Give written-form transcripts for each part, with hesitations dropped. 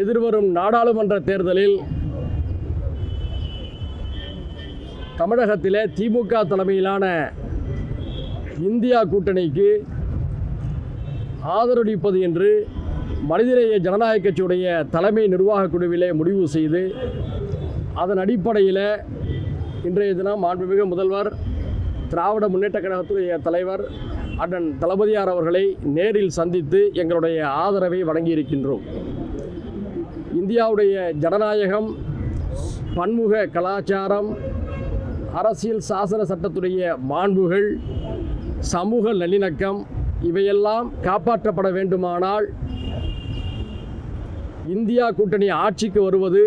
எதிர்வரும் நாடாளுமன்ற தேர்தலில் தமிழகத்திலே திமுக தலைமையிலான இந்தியா கூட்டணிக்கு ஆதரவளிப்பது என்று மனிதநேய ஜனநாயக கட்சியுடைய தலைமை நிர்வாக குழுவிலே முடிவு செய்து அதன் அடிப்படையில் இன்றைய தினம் மாண்புமிகு முதல்வர் திராவிட முன்னேற்றக் கழகத்துடைய தலைவர் அண்ணன் தளபதியார் அவர்களை நேரில் சந்தித்து எங்களுடைய ஆதரவை வழங்கியிருக்கின்றோம். இந்தியாவுடைய ஜனநாயகம், பன்முக கலாச்சாரம், அரசியல் சாசன சட்டத்துடைய மாண்புகள், சமூக நல்லிணக்கம் இவையெல்லாம் காப்பாற்றப்பட வேண்டுமானால் இந்தியா கூட்டணி ஆட்சிக்கு வருவது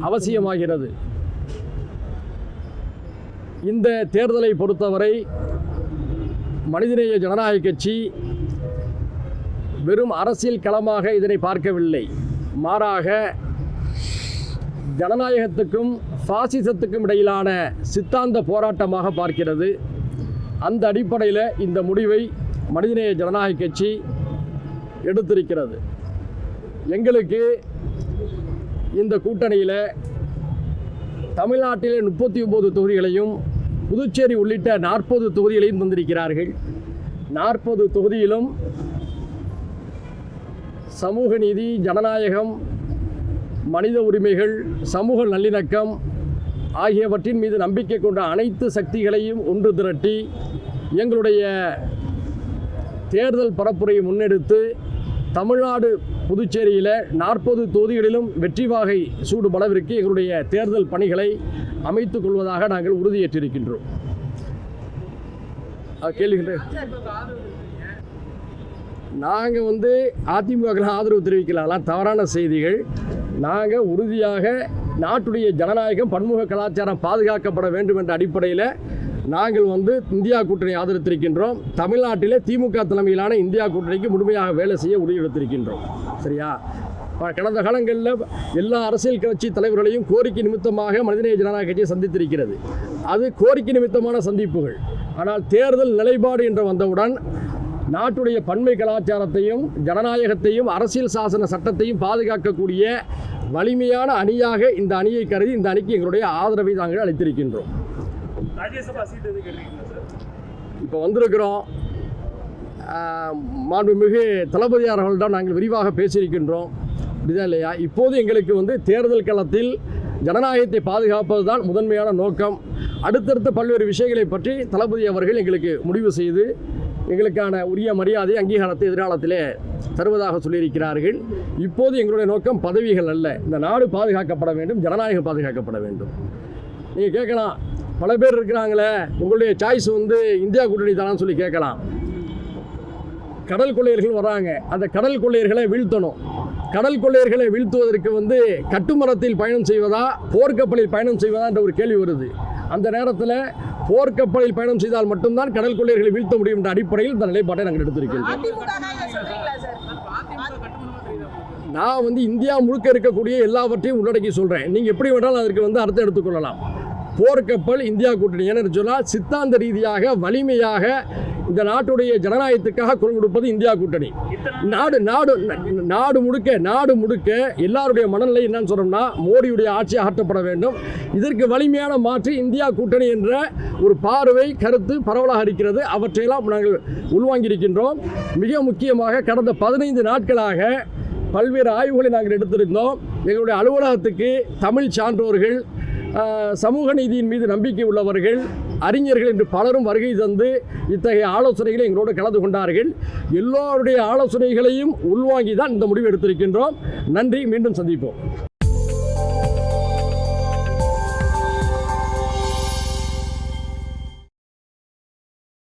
அவசியமாகிறது. இந்த தேர்தலை பொறுத்தவரை மனிதநேய ஜனநாயக கட்சி வெறும் அரசியல் களமாக இதனை பார்க்கவில்லை. மாறாக ஜனநாயகத்துக்கும் பாசிசத்துக்கும் இடையிலான சித்தாந்த போராட்டமாக பார்க்கிறது. அந்த அடிப்படையில் இந்த முடிவை மனிதநேய ஜனநாயக கட்சி எடுத்திருக்கிறது. எங்களுக்கு இந்த கூட்டணியில் தமிழ்நாட்டிலே 39 தொகுதிகளையும் புதுச்சேரி உள்ளிட்ட 40 தொகுதிகளையும் தந்திருக்கிறார்கள். 40 தொகுதியிலும் சமூக நீதி, ஜனநாயகம், மனித உரிமைகள், சமூக நல்லிணக்கம் ஆகியவற்றின் மீது நம்பிக்கை கொண்ட அனைத்து சக்திகளையும் ஒன்று திரட்டி எங்களுடைய தேர்தல் பரப்புரையை முன்னெடுத்து தமிழ்நாடு புதுச்சேரியில் 40 தொகுதிகளிலும் வெற்றி வாகை சூடும் அளவிற்கு எங்களுடைய தேர்தல் பணிகளை அமைத்துக் கொள்வதாக நாங்கள் உறுதியேற்றிருக்கின்றோம். கேள்வி நாங்கள் அதிமுக ஆதரவு தெரிவிக்கலாம், தவறான செய்திகள். நாங்கள் உறுதியாக நாட்டுடைய ஜனநாயகம், பன்முக கலாச்சாரம் பாதுகாக்கப்பட வேண்டும் என்ற அடிப்படையில் நாங்கள் இந்தியா கூட்டணி ஆதரித்திருக்கின்றோம். தமிழ்நாட்டிலே திமுக தலைமையிலான இந்தியா கூட்டணிக்கு முழுமையாக வேலை செய்ய உறுதியெடுத்திருக்கின்றோம். சரியா? கடந்த காலங்களில் எல்லா அரசியல் கட்சி தலைவர்களையும் கோரிக்கை நிமித்தமாக மனிதநேய ஜனநாயக கட்சியை சந்தித்திருக்கிறது. அது கோரிக்கை நிமித்தமான சந்திப்புகள். ஆனால் தேர்தல் நிலைப்பாடு என்று வந்தவுடன் நாட்டுடைய பன்மை கலாச்சாரத்தையும் ஜனநாயகத்தையும் அரசியல் சாசன சட்டத்தையும் பாதுகாக்கக்கூடிய வலிமையான அணியாக இந்த அணியை கருதி இந்த அணிக்கு எங்களுடைய ஆதரவை நாங்கள் அளித்திருக்கின்றோம். இப்போ வந்திருக்கிறோம். மாண்புமிகு தளபதியார் அவர்களிடம் நாங்கள் விரிவாக பேசியிருக்கின்றோம். அப்படிதான் இல்லையா? இப்போது எங்களுக்கு தேர்தல் களத்தில் ஜனநாயகத்தை பாதுகாப்பது தான் முதன்மையான நோக்கம். அடுத்தடுத்த பல்வேறு விஷயங்களை பற்றி தளபதி அவர்கள் எங்களுக்கு முடிவு செய்து எங்களுக்கான உரிய மரியாதை, அங்கீகாரத்தை எதிர்காலத்திலே தருவதாக சொல்லியிருக்கிறார்கள். இப்போது எங்களுடைய நோக்கம் பதவிகள் அல்ல. இந்த நாடு பாதுகாக்கப்பட வேண்டும், ஜனநாயகம் பாதுகாக்கப்பட வேண்டும். நீங்கள் கேட்கலாம், பல பேர் இருக்கிறாங்களே, உங்களுடைய சாய்ஸ் இந்தியா கூட்டணி தானான்னு சொல்லி கேட்கலாம். கடல் கொள்ளையர்கள் வராங்க, அந்த கடல் கொள்ளையர்களை வீழ்த்தணும். கடல் கொள்ளையர்களை வீழ்த்துவதற்கு கட்டுமரத்தில் பயணம் செய்வதா, போர்க்கப்பலில் பயணம் செய்வதா என்ற ஒரு கேள்வி வருது. அந்த நேரத்தில் போர்க்கப்பலில் பயணம் செய்தால் மட்டும்தான் கடல் கொள்ளையர்களை வீழ்த்த முடியும் என்ற அடிப்படையில் இந்த நிலைப்பாட்டை நாங்கள் எடுத்திருக்கிறோம். நான் இந்தியா முழுக்க இருக்கக்கூடிய எல்லாவற்றையும் உள்ளடக்கி சொல்கிறேன். நீங்கள் எப்படி வேணாலும் அதற்கு அர்த்தம் எடுத்துக்கொள்ளலாம். போர்க்கப்பல் இந்தியா கூட்டணி ஏன்னு சொன்னால் சித்தாந்த ரீதியாக வலிமையாக இந்த நாட்டுடைய ஜனநாயகத்துக்காக குரல் கொடுப்பது இந்தியா கூட்டணி. நாடு முழுக்க எல்லாருடைய மனநிலை என்னன்னு சொன்னோம்னா மோடியுடைய ஆட்சி அகற்றப்பட வேண்டும். இதற்கு வலிமையான மாற்று இந்தியா கூட்டணி என்ற ஒரு பார்வை, கருத்து பரவலாக இருக்கிறது. அவற்றையெல்லாம் நாங்கள் உள்வாங்கியிருக்கின்றோம். மிக முக்கியமாக கடந்த 15 நாட்களாக பல்வேறு ஆய்வுகளை நாங்கள் எடுத்திருந்தோம். எங்களுடைய அலுவலகத்துக்கு தமிழ் சான்றோர்கள், சமூக நீதியின் மீது நம்பிக்கை உள்ளவர்கள், அறிஞர்கள் என்று பலரும் வருகை தந்து இத்தகைய ஆலோசனைகளை எங்களோடு கலந்து கொண்டார்கள். எல்லோருடைய ஆலோசனைகளையும் உள்வாங்கி தான் இந்த முடிவு எடுத்திருக்கின்றோம். நன்றி. மீண்டும் சந்திப்போம்.